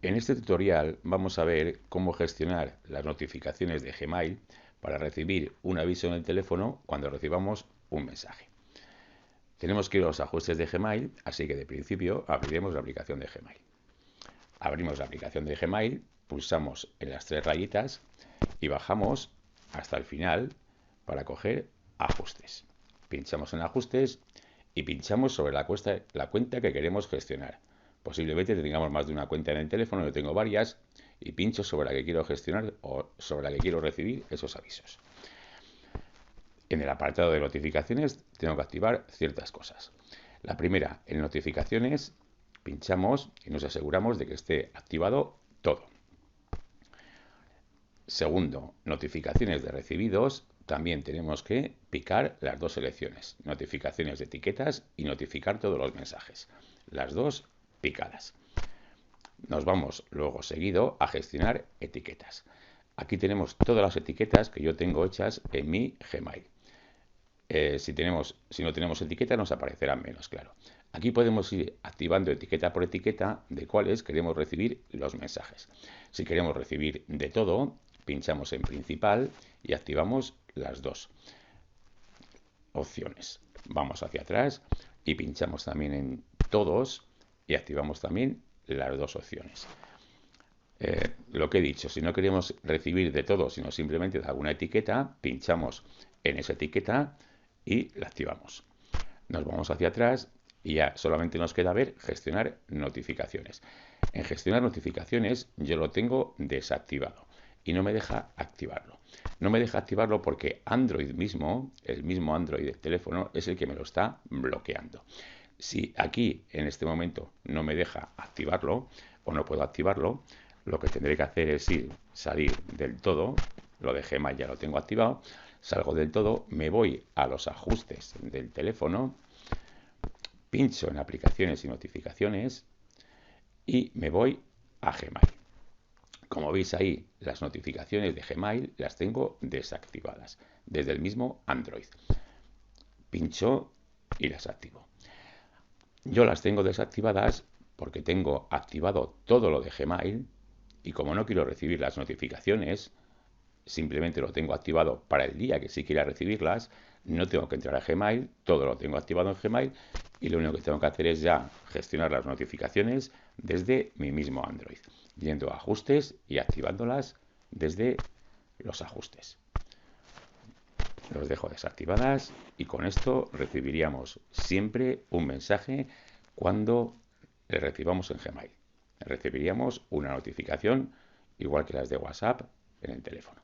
En este tutorial vamos a ver cómo gestionar las notificaciones de Gmail para recibir un aviso en el teléfono cuando recibamos un mensaje. Tenemos que ir a los ajustes de Gmail, así que de principio abriremos la aplicación de Gmail. Abrimos la aplicación de Gmail, pulsamos en las tres rayitas y bajamos hasta el final para coger ajustes. Pinchamos en ajustes y pinchamos sobre la cuenta que queremos gestionar. Posiblemente tengamos más de una cuenta en el teléfono, yo tengo varias, y pincho sobre la que quiero gestionar o sobre la que quiero recibir esos avisos. En el apartado de notificaciones tengo que activar ciertas cosas. La primera, en notificaciones, pinchamos y nos aseguramos de que esté activado todo. Segundo, notificaciones de recibidos, también tenemos que picar las dos selecciones, notificaciones de etiquetas y notificar todos los mensajes. Las dos picadas. Nos vamos luego seguido a gestionar etiquetas. Aquí tenemos todas las etiquetas que yo tengo hechas en mi Gmail. Si no tenemos etiqueta nos aparecerán menos, claro. Aquí podemos ir activando etiqueta por etiqueta de cuáles queremos recibir los mensajes. Si queremos recibir de todo, pinchamos en principal y activamos las dos opciones. Vamos hacia atrás y pinchamos también en todos y activamos también las dos opciones. Lo que he dicho, si no queremos recibir de todo, sino simplemente de alguna etiqueta, pinchamos en esa etiqueta y la activamos. Nos vamos hacia atrás y ya solamente nos queda ver gestionar notificaciones. En gestionar notificaciones yo lo tengo desactivado y no me deja activarlo. No me deja activarlo porque Android mismo, el mismo Android del teléfono, es el que me lo está bloqueando. Si aquí en este momento no me deja activarlo o no puedo activarlo, lo que tendré que hacer es salir del todo, lo de Gmail ya lo tengo activado, salgo del todo, me voy a los ajustes del teléfono, pincho en aplicaciones y notificaciones y me voy a Gmail. Como veis ahí, las notificaciones de Gmail las tengo desactivadas desde el mismo Android. Pincho y las activo. Yo las tengo desactivadas porque tengo activado todo lo de Gmail y como no quiero recibir las notificaciones, simplemente lo tengo activado para el día que sí quiera recibirlas, no tengo que entrar a Gmail, todo lo tengo activado en Gmail y lo único que tengo que hacer es ya gestionar las notificaciones desde mi mismo Android, yendo a ajustes y activándolas desde los ajustes. Los dejo desactivadas y con esto recibiríamos siempre un mensaje cuando le recibamos en Gmail. Recibiríamos una notificación igual que las de WhatsApp en el teléfono.